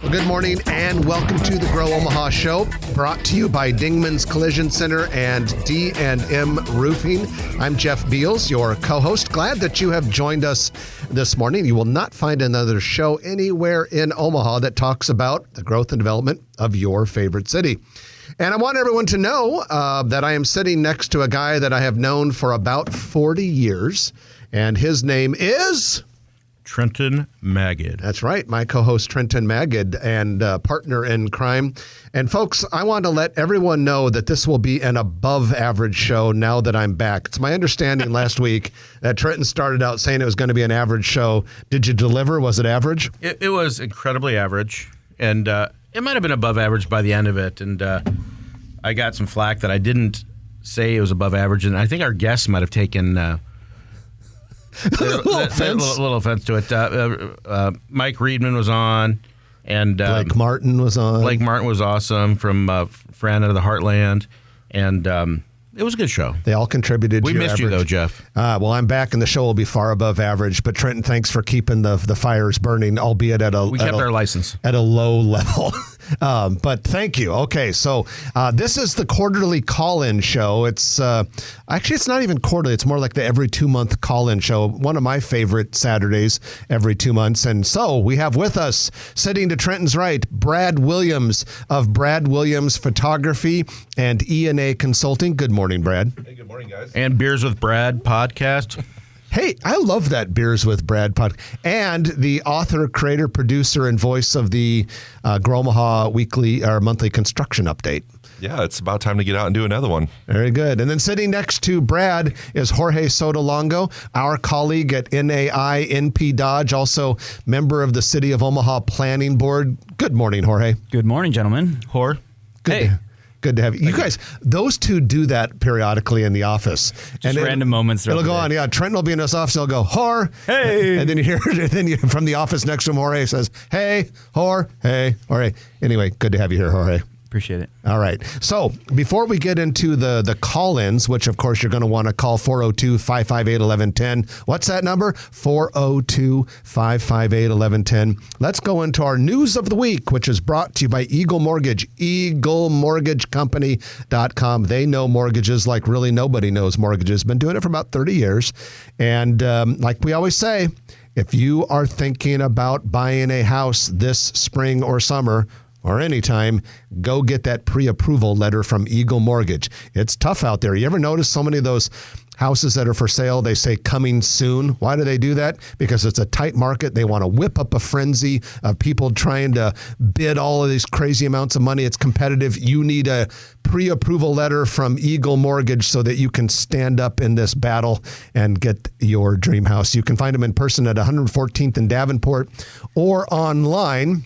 Well, good morning and welcome to the Grow Omaha Show, brought to you by Dingman's Collision Center and D&M Roofing. I'm Jeff Beals, your co-host. Glad that you have joined us this morning. You will not find another show anywhere in Omaha that talks about the growth and development of your favorite city. And I want everyone to know that I am sitting next to a guy that I have known for about 40 years, and his name is... Trenton Magid. That's right. My co-host Trenton Magid and partner in crime. And folks, I want to let everyone know that this will be an above average show now that I'm back. It's my understanding last week that Trenton started out saying it was going to be an average show. Did you deliver? Was it average? It was incredibly average. And it might have been above average by the end of it. And I got some flack that I didn't say it was above average. And I think our guests might have taken... a little offense to it. Mike Reedman was on, and Blake Martin was on. Blake Martin was awesome from Fran out of the Heartland, and it was a good show. They all contributed. We to missed you though, Jeff. Well, I'm back, and the show will be far above average. But Trenton, thanks for keeping the fires burning, albeit at we kept our license at a low level. But thank you. Okay, so this is the quarterly call-in show. It's actually it's not even quarterly. It's more like the every 2-month call-in show. One of my favorite Saturdays every 2 months. And so we have with us, sitting to Trenton's right, Brad Williams of Brad Williams Photography and E&A Consulting. Good morning, Brad. Hey, good morning, guys. And Beers with Brad podcast. Hey, I love that Beers with Brad podcast. And the author, creator, producer, and voice of the Grow Omaha weekly or monthly construction update. Yeah, it's about time to get out and do another one. Very good. And then sitting next to Brad is Jorge Sotolongo, our colleague at NAI NP Dodge, also member of the City of Omaha Planning Board. Good morning, Jorge. Good morning, gentlemen. Good to have you. You guys, those two do that periodically in the office. Just random moments. It'll go on. Yeah, Trenton will be in his office. He'll go, Hor, hey. And then you hear, from the office next to him, Jorge says, hey, Hor, hey, Jorge. Anyway, good to have you here, Jorge. Appreciate it. All right. So before we get into the call-ins, which of course you're going to want to call 402-558-1110. What's that number? 402-558-1110. Let's go into our news of the week, which is brought to you by Eagle Mortgage, EagleMortgageCompany.com. They know mortgages like really nobody knows mortgages. Been doing it for about 30 years. And like we always say, if you are thinking about buying a house this spring or summer, or anytime, go get that pre-approval letter from Eagle Mortgage. It's tough out there. You ever notice so many of those houses that are for sale, they say coming soon? Why do they do that? Because it's a tight market. They want to whip up a frenzy of people trying to bid all of these crazy amounts of money. It's competitive. You need a pre-approval letter from Eagle Mortgage so that you can stand up in this battle and get your dream house. You can find them in person at 114th and Davenport or online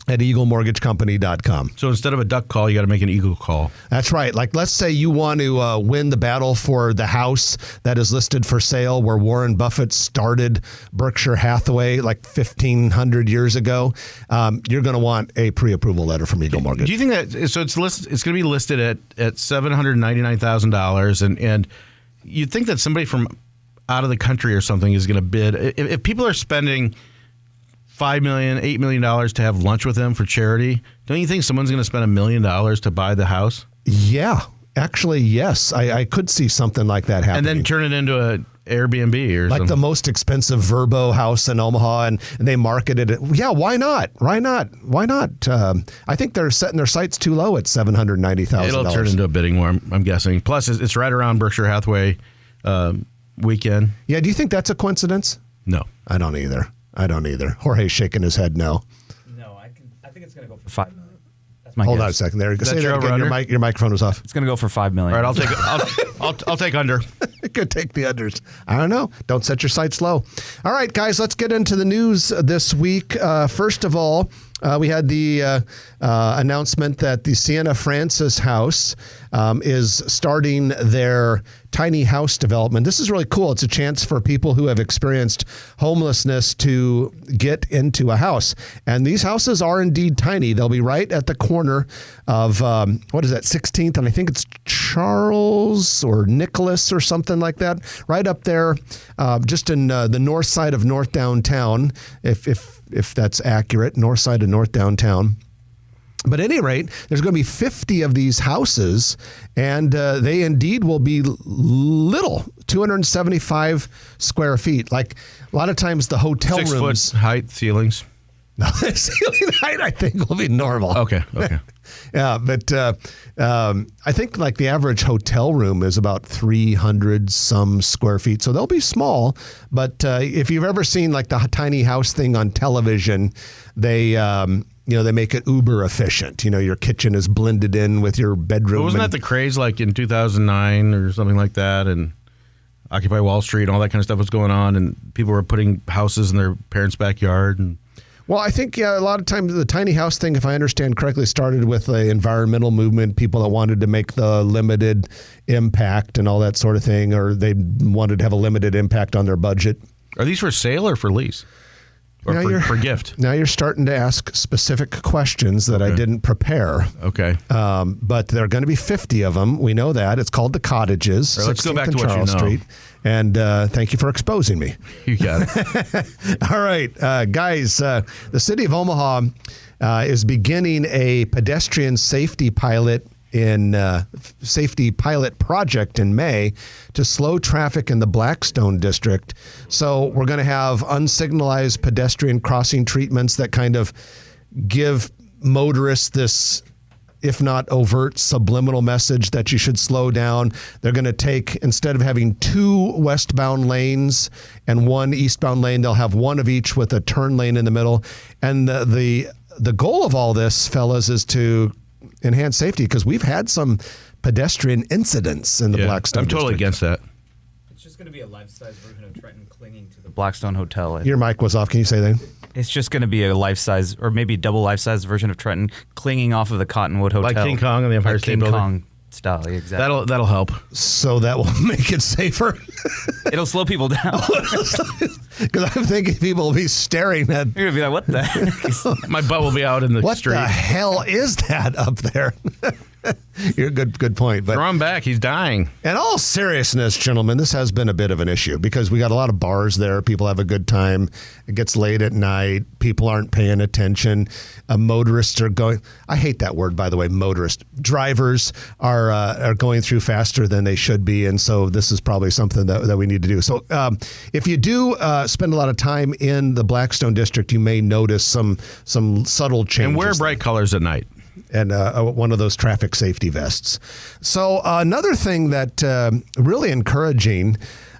at EagleMortgageCompany.com. So instead of a duck call, you got to make an eagle call. That's right. Like, let's say you want to win the battle for the house that is listed for sale where Warren Buffett started Berkshire Hathaway like 1,500 years ago. You're going to want a pre-approval letter from Eagle Mortgage. Do you think that, so it's going to be listed at $799,000 and you'd think that somebody from out of the country or something is going to bid. If people are spending $5 million, $8 million to have lunch with them for charity, don't you think someone's going to spend $1 million to buy the house? Yeah, actually, yes. I could see something like that happening. And then turn it into an Airbnb or like something. The most expensive Verbo house in Omaha, and they marketed it. Yeah, why not? Why not? I think they're setting their sights too low at $790,000. It'll turn into a bidding war, I'm guessing. Plus, it's right around Berkshire Hathaway weekend. Yeah, do you think that's a coincidence? No. I don't either. Jorge's shaking his head no. No, I think it's going to go for $5 million. That's my guess. Hold on a second there. Say that again. Your microphone was off. It's going to go for $5 million. All right, I'll take under. Could take the unders. I don't know. Don't set your sights low. All right, guys, let's get into the news this week. First of all, we had the announcement that the Sienna Francis House is starting their tiny house development. This is really cool. It's a chance for people who have experienced homelessness to get into a house. And these houses are indeed tiny. They'll be right at the corner of, 16th? And I think it's Charles or Nicholas or something. something like that, right up there, just in the north side of North Downtown, if that's accurate, north side of North Downtown. But at any rate, there's going to be 50 of these houses, and they indeed will be little, 275 square feet. Like a lot of times the hotel 6 rooms. foot height ceilings. No, the ceiling height I think will be normal. Okay. Yeah, but I think like the average hotel room is about 300 some square feet. So they'll be small. But if you've ever seen like the tiny house thing on television, they make it uber efficient. Your kitchen is blended in with your bedroom. But wasn't that the craze like in 2009 or something like that? And Occupy Wall Street and all that kind of stuff was going on, and people were putting houses in their parents' backyard. And well, I think a lot of times the tiny house thing, if I understand correctly, started with the environmental movement, people that wanted to make the limited impact and all that sort of thing, or they wanted to have a limited impact on their budget. Are these for sale or for lease? Or for gift? Now you're starting to ask specific questions that I didn't prepare. Okay. But there are going to be 50 of them. We know that. It's called the Cottages, Right, let's go 16th back and to what Charles you know. Street. And thank you for exposing me. You got it. All right, guys, the city of Omaha is beginning a pedestrian safety pilot project in May to slow traffic in the Blackstone district. So we're going to have unsignalized pedestrian crossing treatments that kind of give motorists this, if not overt, subliminal message that you should slow down. They're going to take, instead of having 2 westbound lanes and 1 eastbound lane, they'll have 1 of each with a turn lane in the middle. And the goal of all this, fellas, is to enhance safety, because we've had some pedestrian incidents in the Blackstone I'm totally district. against that. It's just going to be a life-size version of Trenton clinging to the Blackstone Hotel. Your mic was off. Can you say that? It's just going to be a life-size, or maybe double life-size version of Trenton clinging off of the Cottonwood Hotel. Like King Kong and the Empire Like State King Building? Kong style, exactly. That'll help. So that will make it safer? It'll slow people down. Because I'm thinking people will be staring at, You're going to be like, what the heck? My butt will be out in the what street. the hell is that up there? You're good point. But Throw him back. He's dying. in all seriousness, gentlemen, this has been a bit of an issue because we got a lot of bars there. People have a good time. It gets late at night. People aren't paying attention. Motorists are going. I hate that word, by the way. Motorist drivers are going through faster than they should be, and so this is probably something that we need to do. So, if you do spend a lot of time in the Blackstone district, you may notice some subtle changes. And wear bright colors at night. And one of those traffic safety vests. So another thing that really encouraging,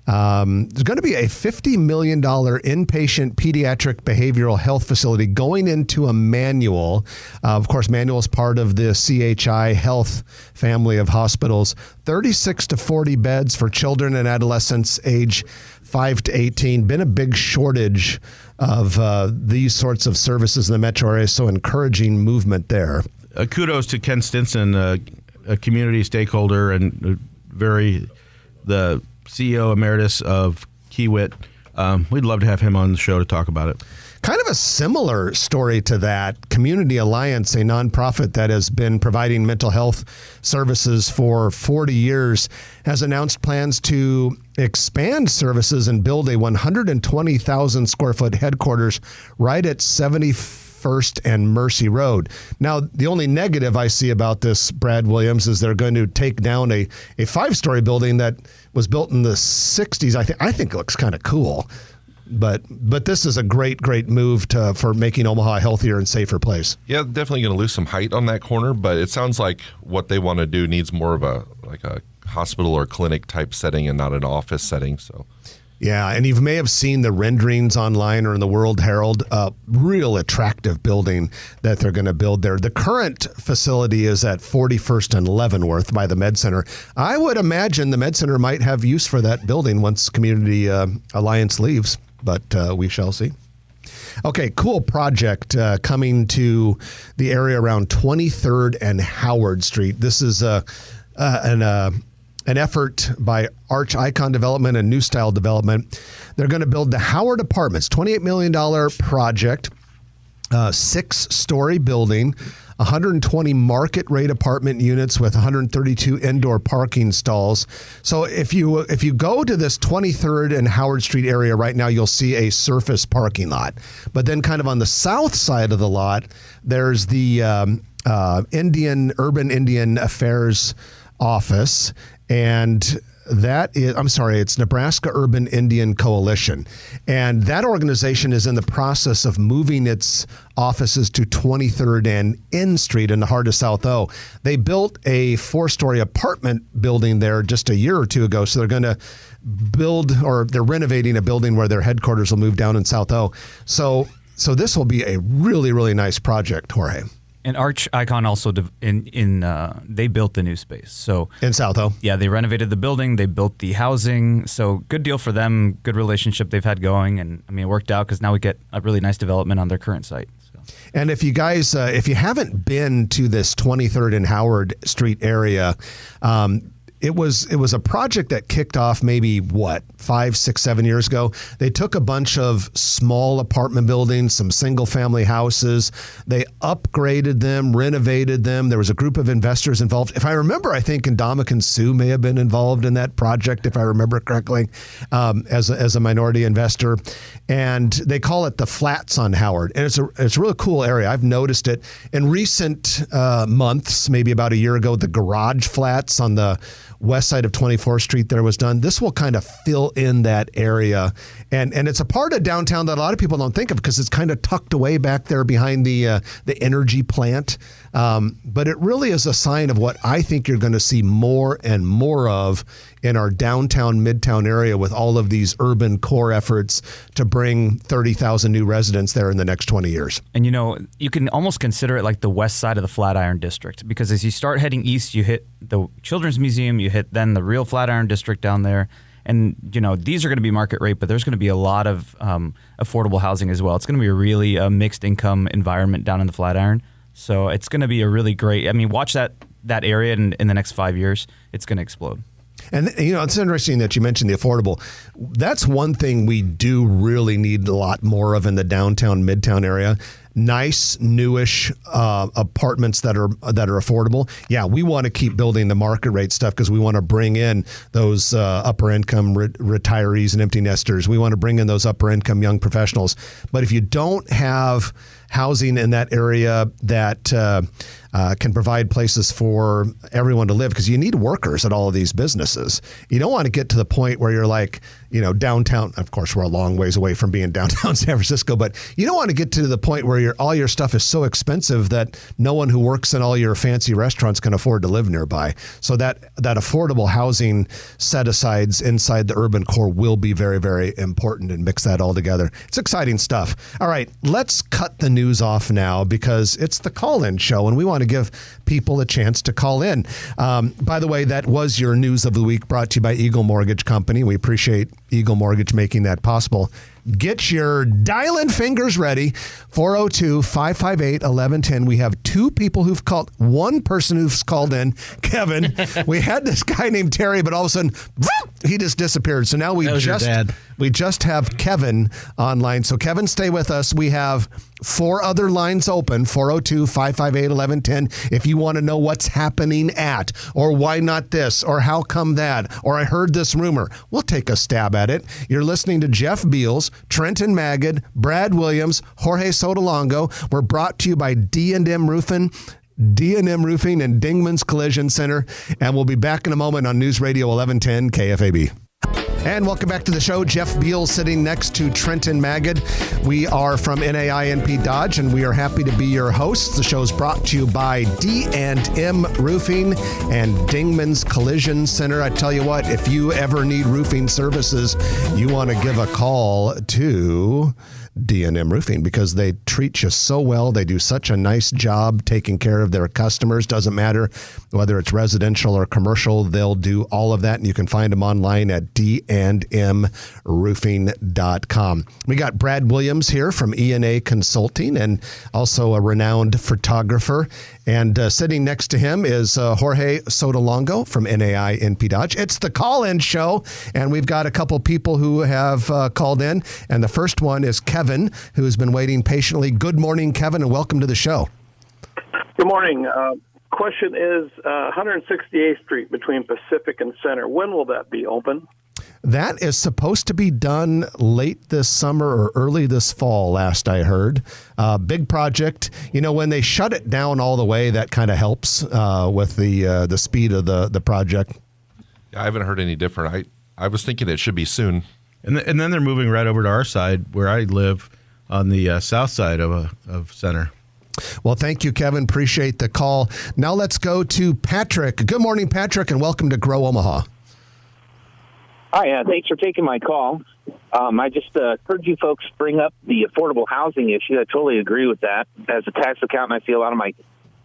there's going to be a $50 million inpatient pediatric behavioral health facility going into Emmanuel. Of course, Emmanuel is part of the CHI Health family of hospitals. 36 to 40 beds for children and adolescents age 5 to 18. Been a big shortage of these sorts of services in the metro area, so encouraging movement there. Kudos to Ken Stinson, a community stakeholder and the CEO emeritus of Kiewit. We'd love to have him on the show to talk about it. Kind of a similar story to that. Community Alliance, a nonprofit that has been providing mental health services for 40 years, has announced plans to expand services and build a 120,000 square foot headquarters right at 71st and Mercy Road. Now, the only negative I see about this, Brad Williams, is they're going to take down a 5-story building that was built in the 60s. I think it looks kind of cool. But this is a great move for making Omaha a healthier and safer place. Yeah, definitely going to lose some height on that corner, but it sounds like what they want to do needs more of a hospital or clinic type setting and not an office setting. So, yeah, and you may have seen the renderings online or in the World Herald. Real attractive building that they're going to build there. The current facility is at 41st and Leavenworth by the Med Center. I would imagine the Med Center might have use for that building once Community Alliance leaves, but we shall see. Okay, cool project coming to the area around 23rd and Howard Street. This is an effort by Arch Icon Development and New Style Development. They're going to build the Howard Apartments, $28 million project, 6-story building 120 market rate apartment units with 132 indoor parking stalls. So if you go to this 23rd and Howard Street area right now, you'll see a surface parking lot. But then kind of on the south side of the lot, there's the Urban Indian Affairs office, and it's Nebraska Urban Indian Coalition. And that organization is in the process of moving its offices to 23rd and N Street in the heart of South O. They built a 4-story apartment building there just a year or two ago. So they're going to they're renovating a building where their headquarters will move down in South O. So this will be a really, really nice project, Jorge. And Arch Icon also they built the new space. So in South O. Yeah, they renovated the building, they built the housing. So good deal for them, good relationship they've had going, and I mean it worked out because now we get a really nice development on their current site. So. And if you guys, if you haven't been to this 23rd and Howard Street area, it was a project that kicked off maybe 5, 6, 7 years ago. They took a bunch of small apartment buildings, some single family houses. They upgraded them, renovated them. There was a group of investors involved. If I remember, I think Indomitian Sioux may have been involved in that project, if I remember correctly, as a minority investor. And they call it the Flats on Howard. And it's a really cool area. I've noticed it in recent months, maybe about a year ago, the garage flats on the west side of 24th Street there was done. This will kind of fill in that area. And it's a part of downtown that a lot of people don't think of because it's kind of tucked away back there behind the energy plant. But it really is a sign of what I think you're going to see more and more of in our downtown, midtown area with all of these urban core efforts to bring 30,000 new residents there in the next 20 years. And you can almost consider it like the west side of the Flatiron District, because as you start heading east, you hit the Children's Museum, you hit then the real Flatiron District down there. And, these are going to be market rate, but there's going to be a lot of affordable housing as well. It's going to be a really mixed income environment down in the Flatiron. So it's going to be a really great, watch that area in the next 5 years. It's going to explode. And, it's interesting that you mentioned the affordable. That's one thing we do really need a lot more of in the downtown, midtown area. Nice, newish apartments that are affordable. Yeah, we want to keep building the market rate stuff because we want to bring in those upper income retirees and empty nesters. We want to bring in those upper income young professionals. But if you don't have housing in that area that can provide places for everyone to live, because you need workers at all of these businesses. You don't want to get to the point where you're like, downtown. Of course, we're a long ways away from being downtown San Francisco, but you don't want to get to the point where all your stuff is so expensive that no one who works in all your fancy restaurants can afford to live nearby. So that affordable housing set-asides inside the urban core will be very, very important, and mix that all together. It's exciting stuff. All right, let's cut the news off now because it's the call-in show, and we want to give people a chance to call in. By the way, that was your news of the week, brought to you by Eagle Mortgage Company. We appreciate Eagle Mortgage making that possible. Get your dial-in fingers ready. 402-558-1110. We have two people who've called. One person who's called in, Kevin. We had this guy named Terry, but all of a sudden, he just disappeared. So now we just have Kevin online. So Kevin, stay with us. We have 4 other lines open, 402-558-1110. If you want to know what's happening at, or why not this, or how come that, or I heard this rumor, we'll take a stab at it. You're listening to Jeff Beals, Trenton Magid, Brad Williams, Jorge Sotolongo. We're brought to you by D&M Roofing and Dingman's Collision Center. And we'll be back in a moment on News Radio 1110 KFAB. And welcome back to the show. Jeff Beals sitting next to Trenton Magid. We are from NAINP Dodge, and we are happy to be your hosts. The show is brought to you by D&M Roofing and Dingman's Collision Center. I tell you what, if you ever need roofing services, you want to give a call to D&M Roofing because they treat you so well. They do such a nice job taking care of their customers. Doesn't matter whether it's residential or commercial, they'll do all of that. And you can find them online at dndmroofing.com. We got Brad Williams here from E&A Consulting, and also a renowned photographer. And sitting next to him is Jorge Sotolongo from NAINP Dodge. It's the call-in show, and we've got a couple people who have called in. And the first one is Kevin, who has been waiting patiently. Good morning, Kevin, and welcome to the show. Good morning. Question is 168th Street between Pacific and Center. When will that be open? That is supposed to be done late this summer or early this fall, last I heard. Big project. You know, when they shut it down all the way, that kind of helps with the speed of the project. I haven't heard any different. I was thinking it should be soon. And then they're moving right over to our side where I live on the south side of Center. Well, thank you, Kevin. Appreciate the call. Now let's go to Patrick. Good morning, Patrick, and welcome to Grow Omaha. Hi, thanks for taking my call. I just heard you folks bring up the affordable housing issue. I totally agree with that. As a tax accountant, I see a lot of my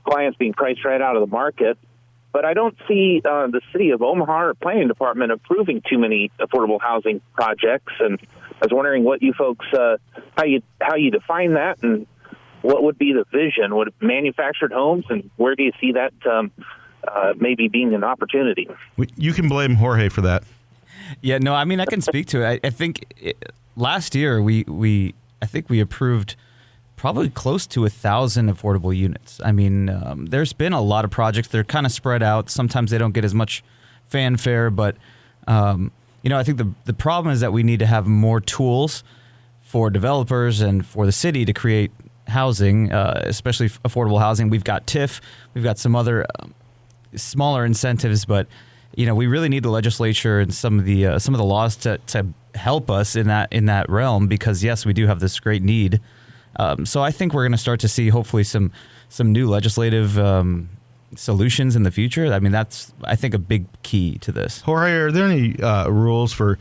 clients being priced right out of the market. But I don't see the city of Omaha or planning department approving too many affordable housing projects. And I was wondering what you folks, how you define that, and what would be the vision? Would it manufactured homes, and where do you see that maybe being an opportunity? You can blame Jorge for that. Yeah, no, I mean, I can speak to it. I think last year we approved probably close to 1,000 affordable units. I mean, there's been a lot of projects. They're kind of spread out. Sometimes they don't get as much fanfare, but I think the problem is that we need to have more tools for developers and for the city to create housing, especially affordable housing. We've got TIF, we've got some other smaller incentives, but we really need the legislature and some of the laws to help us in that realm, because yes, we do have this great need. So I think we're going to start to see hopefully some new legislative solutions in the future. I mean, that's, I think, a big key to this. Jorge, are there any rules for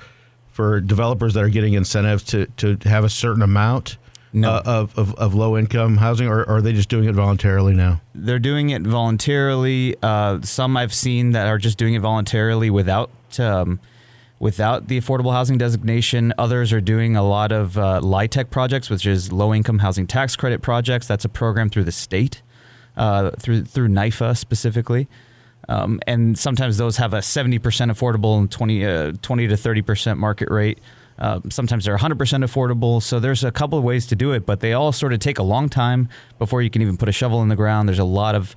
developers that are getting incentives to have a certain amount of low-income housing, or are they just doing it voluntarily now? They're doing it voluntarily. Some I've seen that are just doing it voluntarily without the affordable housing designation. Others are doing a lot of LIHTC projects, which is low-income housing tax credit projects. That's a program through the state, through NYFA specifically. And sometimes those have a 70% affordable and 20 to 30% market rate. Sometimes they're 100% affordable. So there's a couple of ways to do it, but they all sort of take a long time before you can even put a shovel in the ground. There's a lot of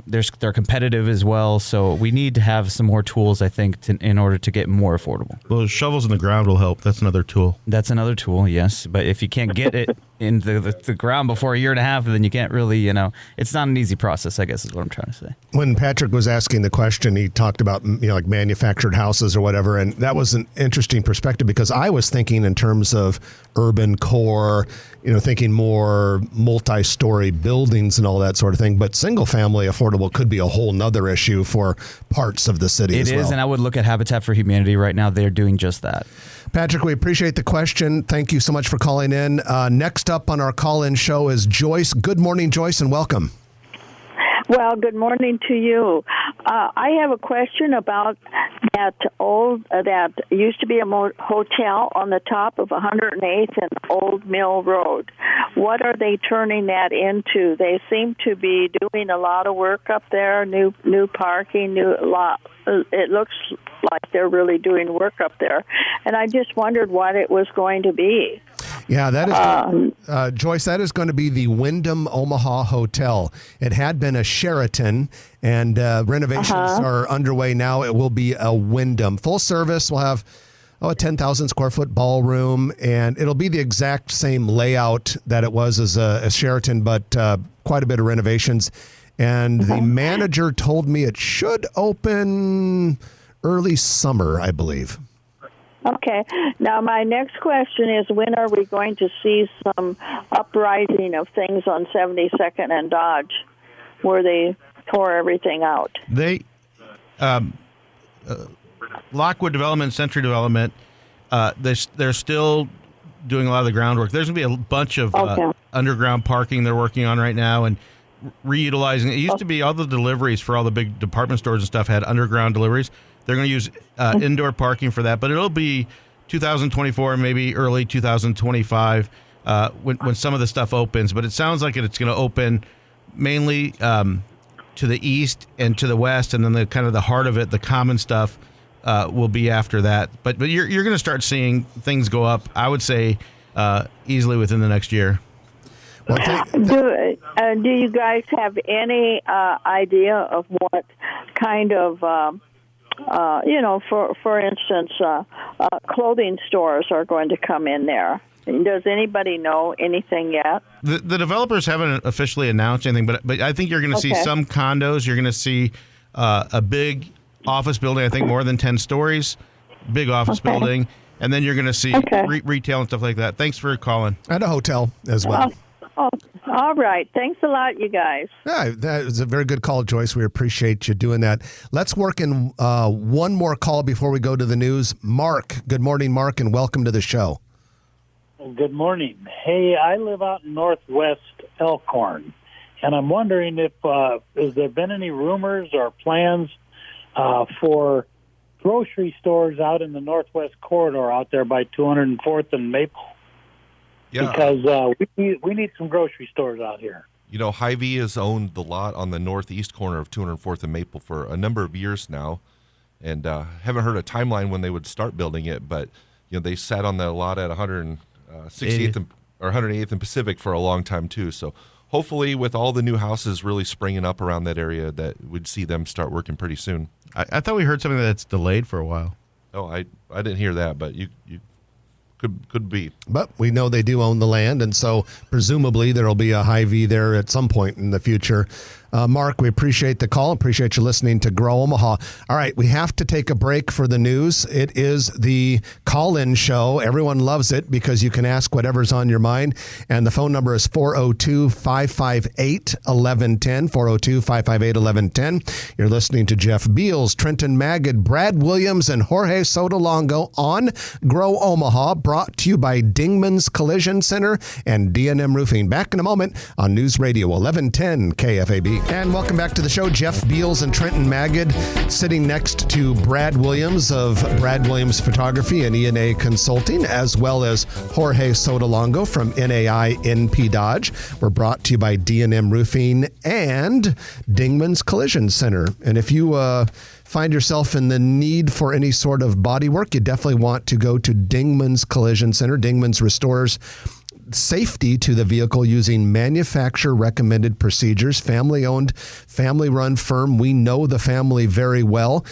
they're competitive as well. So we need to have some more tools, I think, in order to get more affordable. Well, shovels in the ground will help. That's another tool. That's another tool, yes. But if you can't get it in the ground before a year and a half, then you can't really, it's not an easy process, I guess is what I'm trying to say. When Patrick was asking the question, he talked about, like manufactured houses or whatever. And that was an interesting perspective, because I was thinking in terms of urban core, thinking more multi-story buildings and all that sort of thing. But single family affordable could be a whole nother issue for parts of the city as well. It is, and I would look at Habitat for Humanity right now. They're doing just that. Patrick, we appreciate the question. Thank you so much for calling in. Next up on our call-in show is Joyce. Good morning, Joyce, and welcome. Well, good morning to you. I have a question about that used to be a hotel on the top of 108th and Old Mill Road. What are they turning that into? They seem to be doing a lot of work up there, new parking, it looks like they're really doing work up there. And I just wondered what it was going to be. Yeah, that is, Joyce, that is going to be the Wyndham Omaha Hotel. It had been a Sheraton, and renovations are underway now. It will be a Wyndham. Full service. We'll have a 10,000 square foot ballroom, and it'll be the exact same layout that it was as a Sheraton, but quite a bit of renovations. And the manager told me it should open early summer, I believe. Okay. Now, my next question is, when are we going to see some uprising of things on 72nd and Dodge, where they tore everything out? Lockwood Development, Century Development, they're still doing a lot of the groundwork. There's going to be a bunch of underground parking they're working on right now, and reutilizing. It used to be all the deliveries for all the big department stores and stuff had underground deliveries. They're going to use indoor parking for that, but it'll be 2024, maybe early 2025 when some of the stuff opens. But it sounds like it's going to open mainly to the east and to the west, and then the kind of the heart of it, the common stuff, will be after that. But you're going to start seeing things go up, I would say, easily within the next year. Do you guys have any idea of what kind of, for instance, clothing stores are going to come in there? Does anybody know anything yet? The developers haven't officially announced anything, but I think you're going to see some condos. You're going to see a big office building, I think more than 10 stories, big office building, and then you're going to see retail and stuff like that. Thanks for calling. And a hotel as well. All right. Thanks a lot, you guys. Yeah, that was a very good call, Joyce. We appreciate you doing that. Let's work in one more call before we go to the news. Mark. Good morning, Mark, and welcome to the show. Good morning. Hey, I live out in northwest Elkhorn, and I'm wondering if has there been any rumors or plans for grocery stores out in the northwest corridor out there by 204th and Maple? Yeah. Because we need some grocery stores out here. You know, Hy-Vee has owned the lot on the northeast corner of 204th and Maple for a number of years now, and haven't heard a timeline when they would start building it, but they sat on the lot at 168th or 108th and Pacific for a long time too. So hopefully with all the new houses really springing up around that area, that we'd see them start working pretty soon. I thought we heard something that's delayed for a while. Oh, I didn't hear that, but you could be. But we know they do own the land, and so presumably there will be a Hy-Vee there at some point in the future. Mark, we appreciate the call. Appreciate you listening to Grow Omaha. All right, we have to take a break for the news. It is the call-in show. Everyone loves it because you can ask whatever's on your mind. And the phone number is 402-558-1110, 402-558-1110. You're listening to Jeff Beals, Trenton Magid, Brad Williams, and Jorge Sotolongo on Grow Omaha, brought to you by Dingman's Collision Center and D&M Roofing. Back in a moment on News Radio 1110 KFAB. And welcome back to the show. Jeff Beals and Trenton Magid sitting next to Brad Williams of Brad Williams Photography and E&A Consulting, as well as Jorge Sotolongo from NAI NP Dodge. We're brought to you by D&M Roofing and Dingman's Collision Center. And if you find yourself in the need for any sort of body work, you definitely want to go to Dingman's Collision Center. Dingman's restores safety to the vehicle using manufacturer recommended procedures. Family owned, family run firm. We know the family very well,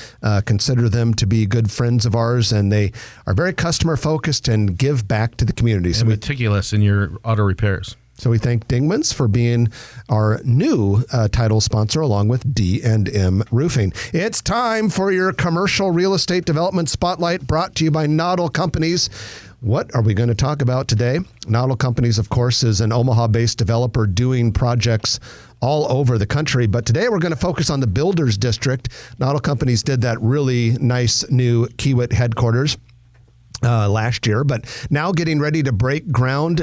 consider them to be good friends of ours, and they are very customer focused and give back to the community. So meticulous in your auto repairs. So we thank Dingman's for being our new title sponsor, along with D&M Roofing. It's time for your commercial real estate development spotlight, brought to you by Noddle Companies. What are we going to talk about today? Noddle Companies, of course, is an Omaha-based developer doing projects all over the country. But today we're going to focus on the Builders District. Noddle Companies did that really nice new Kiewit headquarters last year, but now getting ready to break ground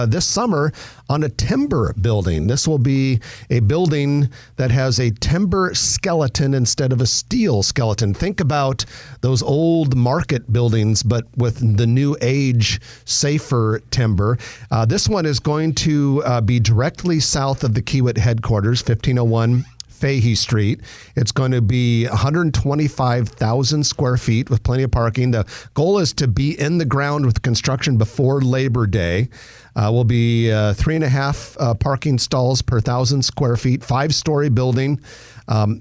this summer on a timber building. This will be a building that has a timber skeleton instead of a steel skeleton. Think about those old market buildings, but with the new age, safer timber. This one is going to be directly south of the Kiewit headquarters, 1501 Fahey Street. It's going to be 125,000 square feet with plenty of parking. The goal is to be in the ground with construction before Labor Day. Will be 3.5 parking stalls per 1,000 square feet, 5-story building.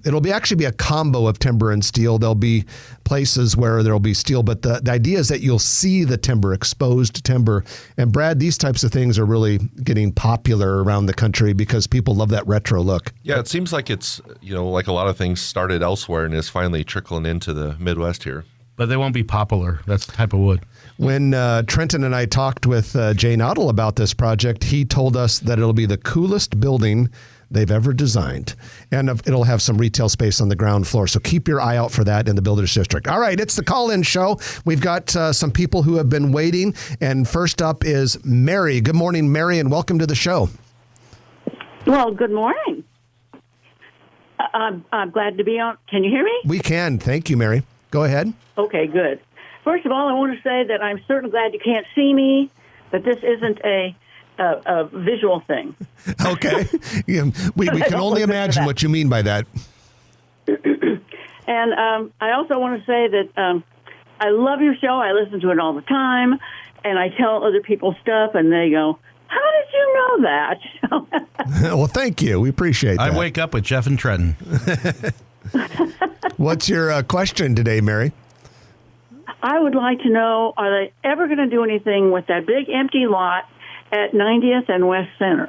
It'll actually be a combo of timber and steel. There'll be places where there'll be steel, but the idea is that you'll see the timber, exposed timber. And Brad, these types of things are really getting popular around the country because people love that retro look. Yeah, it seems like it's, like a lot of things started elsewhere and is finally trickling into the Midwest here. But they won't be poplar. That's the type of wood. When Trenton and I talked with Jay Noddle about this project, he told us that it'll be the coolest building they've ever designed. And it'll have some retail space on the ground floor. So keep your eye out for that in the Builders District. All right, it's the call-in show. We've got some people who have been waiting. And first up is Mary. Good morning, Mary, and welcome to the show. Well, good morning. I'm glad to be on. Can you hear me? We can. Thank you, Mary. Go ahead. Okay, good. First of all, I want to say that I'm certainly glad you can't see me, but this isn't a visual thing. Okay. Yeah, we can only imagine what you mean by that. And I also want to say that I love your show. I listen to it all the time, and I tell other people stuff, and they go, "How did you know that. Well, thank you. We appreciate that. I wake up with Jeff and Trenton. What's your question today, Mary? I would like to know, are they ever going to do anything with that big empty lot at 90th and West Center?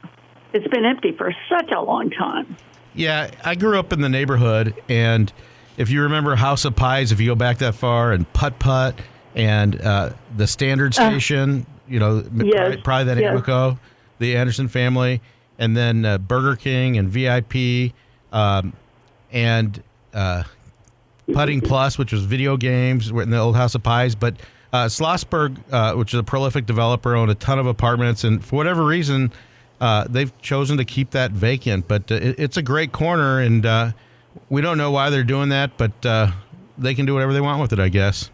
It's been empty for such a long time. Yeah, I grew up in the neighborhood, and if you remember House of Pies, if you go back that far, and Putt Putt, and the Standard Station, Yes, probably that yes. Amoco, the Anderson family, and then Burger King and VIP, and Putting Plus, which was video games in the old House of Pies. But Schlossberg, which is a prolific developer, owned a ton of apartments, and for whatever reason, they've chosen to keep that vacant. But it's a great corner, and we don't know why they're doing that, but they can do whatever they want with it, I guess.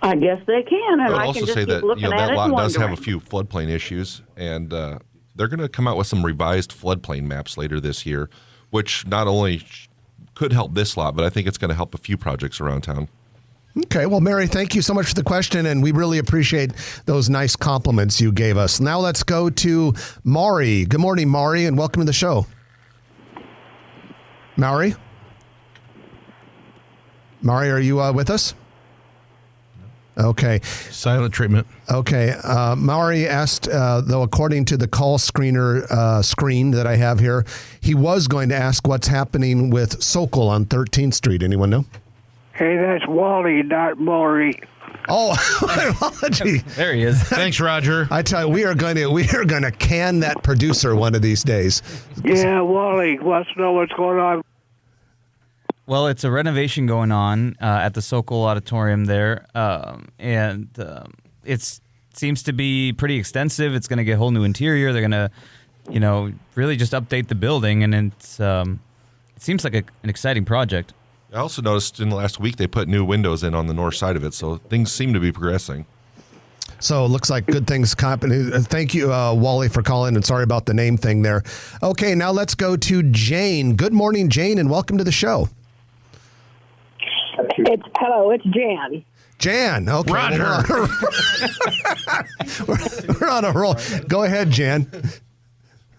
I guess they can, and I would I also can just say keep that looking at that it lot and does have a wondering. few floodplain issues, and they're going to come out with some revised floodplain maps later this year, which not only could help this lot, but I think it's going to help a few projects around town. Okay, well, Mary, thank you so much for the question, and we really appreciate those nice compliments you gave us. Now let's go to Maury. Good morning, Maury, and welcome to the show. Maury? Maury, are you with us? Okay. Silent treatment. Okay. Maury asked, though, according to the call screener screen that I have here, he was going to ask what's happening with Sokol on 13th Street. Anyone know? Hey, that's Wally, not Maury. Oh, my apology. There he is. Thanks, Roger. I tell you, we are going to can that producer one of these days. Yeah, Wally wants to know what's going on. Well, it's a renovation going on at the Sokol Auditorium there, and it seems to be pretty extensive. It's going to get a whole new interior. They're going to, really just update the building, and it seems like an exciting project. I also noticed in the last week they put new windows in on the north side of it, so things seem to be progressing. So it looks like good things happening. Thank you, Wally, for calling, and sorry about the name thing there. Okay, now let's go to Jane. Good morning, Jane, and welcome to the show. It's Jan. Jan, okay. Roger. We're on a roll. Go ahead, Jan.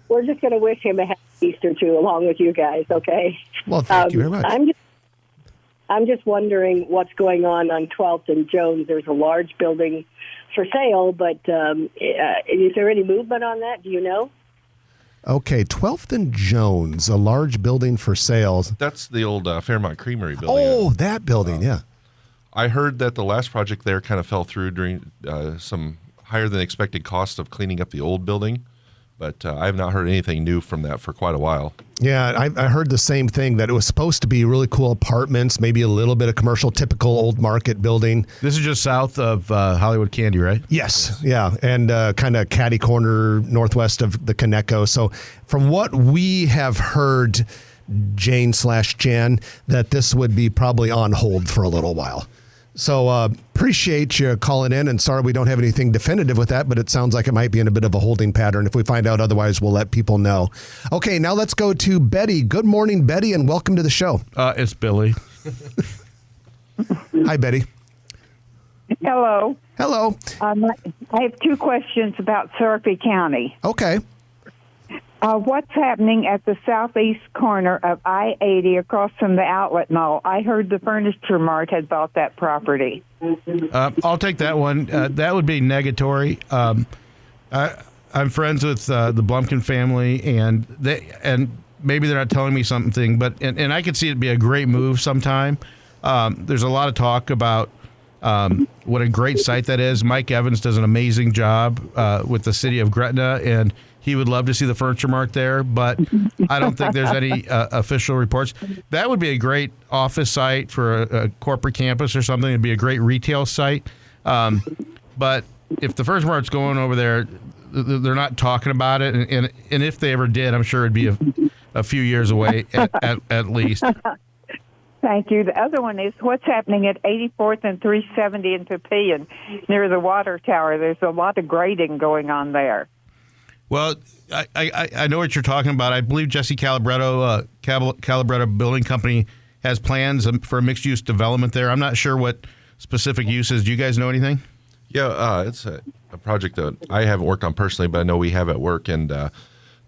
We're just going to wish him a happy Easter too, along with you guys. Okay. Well, thank you very much. I'm just wondering what's going on 12th and Jones. There's a large building for sale, but is there any movement on that? Do you know? Okay, 12th and Jones, a large building for sales. That's the old Fairmont Creamery building. Oh, that building, yeah. I heard that the last project there kind of fell through during some higher than expected cost of cleaning up the old building, but I have not heard anything new from that for quite a while. Yeah, I heard the same thing, that it was supposed to be really cool apartments, maybe a little bit of commercial, typical old market building. This is just south of Hollywood Candy, right? Yes, yeah, and kind of catty corner northwest of the Coneco. So from what we have heard, Jane/Jan, that this would be probably on hold for a little while. So appreciate you calling in, and sorry we don't have anything definitive with that, but it sounds like it might be in a bit of a holding pattern. If we find out otherwise, we'll let people know. Okay, now let's go to Betty. Good morning, Betty, and welcome to the show. It's Billy. Hi, Betty. Hello. Hello. I have two questions about Sarpy County. Okay. What's happening at the southeast corner of I-80 across from the outlet mall? I heard the Furniture Mart had bought that property. I'll take that one. That would be negatory. I'm friends with the Blumkin family, and maybe they're not telling me something, but and I could see it be a great move sometime. There's a lot of talk about what a great site that is. Mike Evans does an amazing job with the city of Gretna, and he would love to see the Furniture Mart there, but I don't think there's any official reports. That would be a great office site for a corporate campus or something. It'd be a great retail site. But if the Furniture Mart's going over there, they're not talking about it. And if they ever did, I'm sure it'd be a few years away at least. Thank you. The other one is what's happening at 84th and 370 in Papillion near the water tower. There's a lot of grading going on there. Well, I know what you're talking about. I believe Jesse Calabretto, Calabretto Building Company, has plans for a mixed-use development there. I'm not sure what specific uses. Do you guys know anything? Yeah, it's a project that I haven't worked on personally, but I know we have at work, and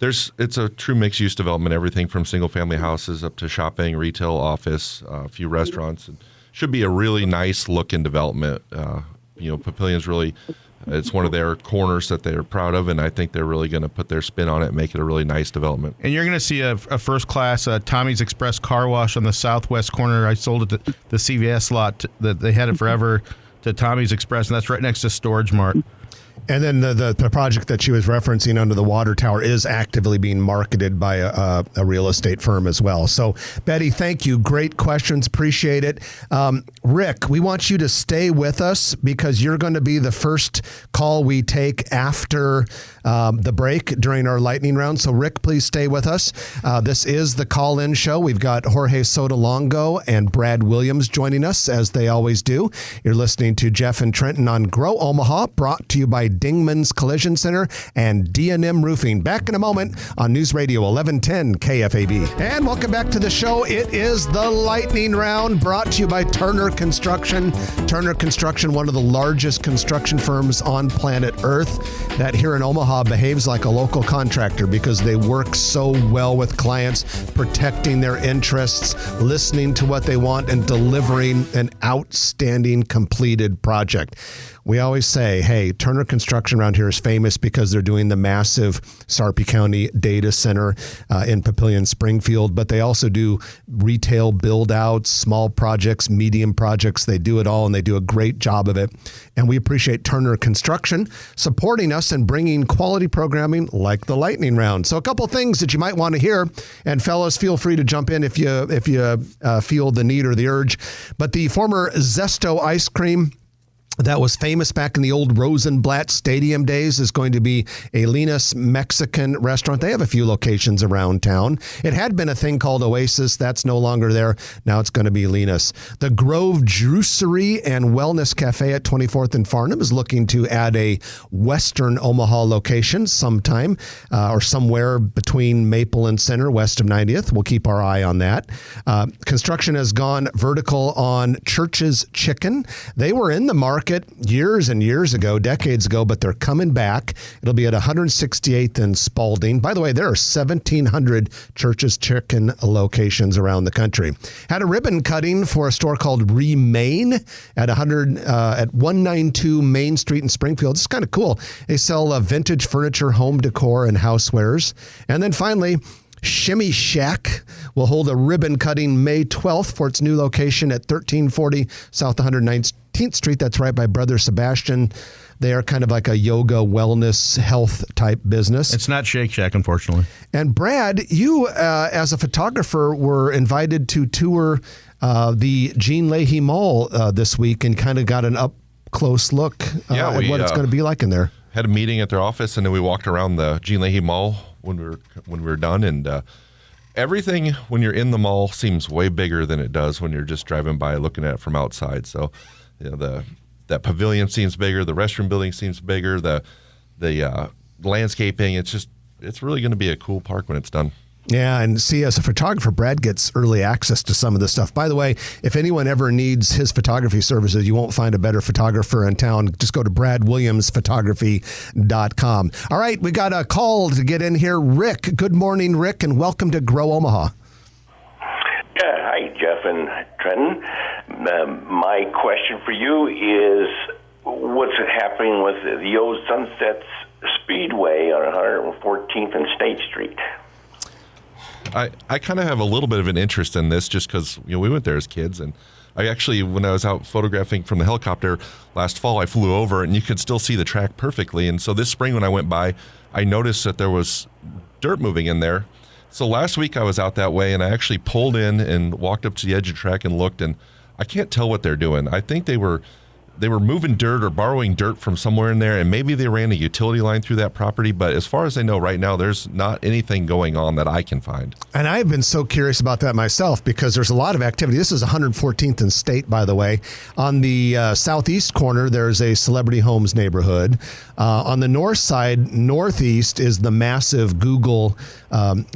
it's a true mixed-use development, everything from single-family houses up to shopping, retail, office, a few restaurants. It should be a really nice-looking development. Papilion's really, it's one of their corners that they're proud of, and I think they're really going to put their spin on it and make it a really nice development. And you're going to see a first-class Tommy's Express car wash on the southwest corner. I sold it to the CVS lot that they had it forever to Tommy's Express, and that's right next to Storage Mart. And then the project that she was referencing under the water tower is actively being marketed by a real estate firm as well. So, Betty, thank you. Great questions. Appreciate it. Rick, we want you to stay with us because you're going to be the first call we take after the break during our lightning round. So, Rick, please stay with us. This is the call-in show. We've got Jorge Sotolongo and Brad Williams joining us, as they always do. You're listening to Jeff and Trenton on Grow Omaha, brought to you by Dingman's Collision Center and D&M Roofing. Back in a moment on News Radio 1110 KFAB. And welcome back to the show. It is the lightning round, brought to you by Turner Construction. Turner Construction, one of the largest construction firms on planet Earth, that here in Omaha behaves like a local contractor because they work so well with clients, protecting their interests, listening to what they want, and delivering an outstanding completed project. We always say, hey, Turner Construction around here is famous because they're doing the massive Sarpy County data center in Papillion, Springfield, but they also do retail build-outs, small projects, medium projects. They do it all, and they do a great job of it. And we appreciate Turner Construction supporting us and bringing quality programming like the lightning round. So a couple things that you might want to hear, and fellas, feel free to jump in if you feel the need or the urge. But the former Zesto ice cream that was famous back in the old Rosenblatt Stadium days is going to be a Linus Mexican restaurant. They have a few locations around town. It had been a thing called Oasis. That's no longer there. Now it's going to be Linus. The Grove Juicery and Wellness Cafe at 24th and Farnham is looking to add a Western Omaha location sometime or somewhere between Maple and Center, west of 90th. We'll keep our eye on that. Construction has gone vertical on Church's Chicken. They were in the market years and years ago, decades ago, but they're coming back. It'll be at 168th and Spalding. By the way, there are 1,700 Church's Chicken locations around the country. Had a ribbon cutting for a store called Remain at 192 Main Street in Springfield. It's kind of cool. They sell vintage furniture, home decor, and housewares. And then finally, Shimmy Shack will hold a ribbon cutting May 12th for its new location at 1340 South 119th Street. That's right by Brother Sebastian. They are kind of like a yoga, wellness, health type business. It's not Shake Shack, unfortunately. And Brad, you as a photographer were invited to tour the Jean Leahy Mall this week and kind of got an up close look at what it's going to be like in there. Had a meeting at their office, and then we walked around the Jean Leahy Mall when we were done, and everything when you're in the mall seems way bigger than it does when you're just driving by looking at it from outside. So, that pavilion seems bigger, the restroom building seems bigger, the landscaping. It's really going to be a cool park when it's done. Yeah, and see, as a photographer, Brad gets early access to some of this stuff. By the way, if anyone ever needs his photography services, you won't find a better photographer in town. Just go to bradwilliamsphotography.com. All right, we got a call to get in here. Rick, good morning, Rick, and welcome to Grow Omaha. Yeah, hi, Jeff and Trenton. My question for you is, what's happening with the old Sunsets Speedway on 114th and State Street? I kind of have a little bit of an interest in this just because we went there as kids, and I actually, when I was out photographing from the helicopter last fall, I flew over and you could still see the track perfectly. And so this spring when I went by, I noticed that there was dirt moving in there. So last week I was out that way, and I actually pulled in and walked up to the edge of the track and looked, and I can't tell what they're doing. I think they were moving dirt or borrowing dirt from somewhere in there, and maybe they ran a utility line through that property. But as far as I know right now, there's not anything going on that I can find. And I've been so curious about that myself because there's a lot of activity. This is 114th and State, by the way. On the southeast corner, there's a Celebrity Homes neighborhood. On the north side, northeast, is the massive Google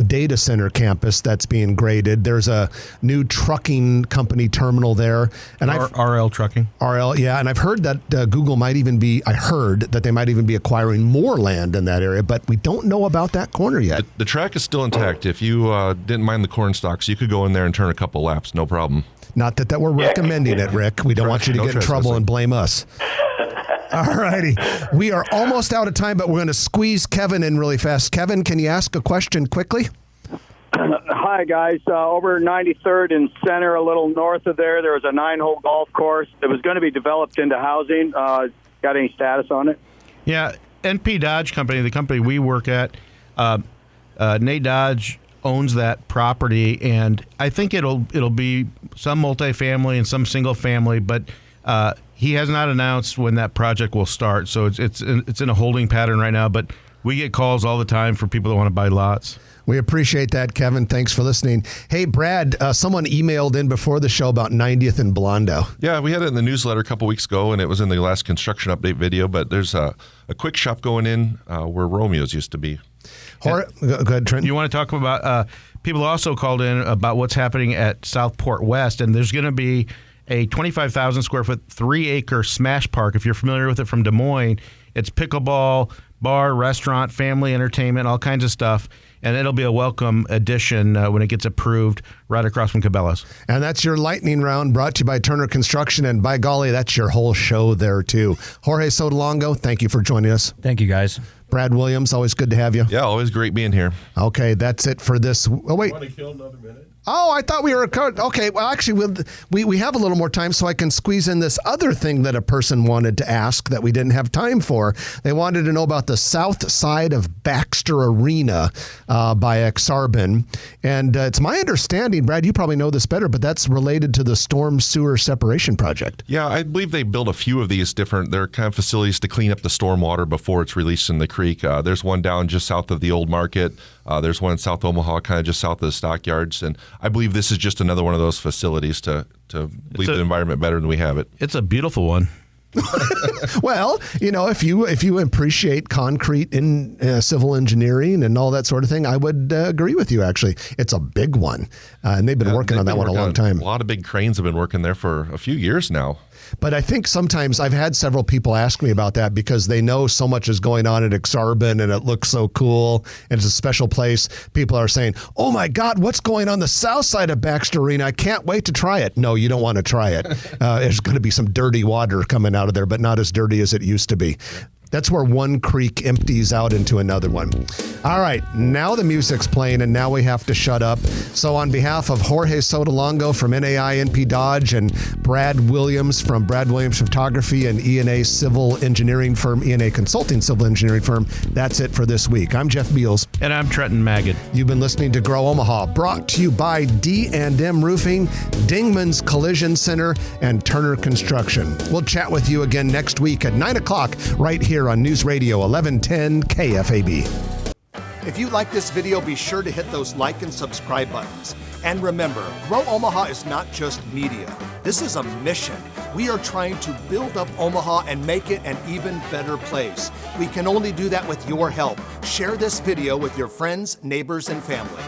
data center campus that's being graded. There's a new trucking company terminal there. And RL Trucking. RL, yeah. And And I've heard that Google might even be, I heard that they might even be acquiring more land in that area, but we don't know about that corner yet. The track is still intact. If you didn't mind the corn stalks, you could go in there and turn a couple laps, no problem. Not that we're recommending it, Rick. We don't want you to get in trouble and blame us. All righty. We are almost out of time, but we're going to squeeze Kevin in really fast. Kevin, can you ask a question quickly? Hi, guys. Over 93rd and Center, a little north of there was a 9-hole golf course that was going to be developed into housing. Got any status on it? Yeah, NP Dodge Company, the company we work at, Nate Dodge owns that property, and I think it'll be some multifamily and some single family, but he has not announced when that project will start. So it's in a holding pattern right now, but we get calls all the time for people that want to buy lots. We appreciate that, Kevin. Thanks for listening. Hey, Brad, someone emailed in before the show about 90th and Blondo. Yeah, we had it in the newsletter a couple weeks ago, and it was in the last construction update video, but there's a quick shop going in where Romeo's used to be. Go ahead, Trent. You want to talk about, people also called in about what's happening at Southport West, and there's going to be a 25,000 square foot, 3-acre Smash Park. If you're familiar with it from Des Moines, it's pickleball, bar, restaurant, family entertainment, all kinds of stuff. And it'll be a welcome addition when it gets approved right across from Cabela's. And that's your lightning round brought to you by Turner Construction. And by golly, that's your whole show there, too. Jorge Sotolongo, thank you for joining us. Thank you, guys. Brad Williams, always good to have you. Yeah, always great being here. Okay, that's it for this. Oh, wait. Want to kill another minute? Oh, I thought we were okay. Well, actually, we have a little more time, so I can squeeze in this other thing that a person wanted to ask that we didn't have time for. They wanted to know about the south side of Baxter Arena by Exarban, and it's my understanding, Brad, you probably know this better, but that's related to the storm sewer separation project. Yeah, I believe they built a few of these different. They're kind of facilities to clean up the storm water before it's released in the creek. There's one down just south of the old market. There's one in South Omaha, kind of just south of the stockyards, and I believe this is just another one of those facilities to leave the environment better than we have it. It's a beautiful one. Well, if you appreciate concrete in civil engineering and all that sort of thing, I would agree with you, actually. It's a big one, and they've been working on that one a long time. A lot of big cranes have been working there for a few years now. But I think sometimes I've had several people ask me about that because they know so much is going on at Exarban and it looks so cool and it's a special place. People are saying, oh my God, what's going on the south side of Baxter Arena? I can't wait to try it. No, you don't want to try it. There's going to be some dirty water coming out of there, but not as dirty as it used to be. That's where one creek empties out into another one. All right, now the music's playing, and now we have to shut up. So on behalf of Jorge Sotolongo from NAI NP Dodge and Brad Williams from Brad Williams Photography and ENA Civil Engineering Firm, ENA Consulting Civil Engineering Firm, that's it for this week. I'm Jeff Beals. And I'm Trenton Magid. You've been listening to Grow Omaha, brought to you by D&M Roofing, Dingman's Collision Center, and Turner Construction. We'll chat with you again next week at 9 o'clock right here on News Radio 1110 KFAB. If you like this video, be sure to hit those like and subscribe buttons. And remember, Grow Omaha is not just media. This is a mission. We are trying to build up Omaha and make it an even better place. We can only do that with your help. Share this video with your friends, neighbors, and family.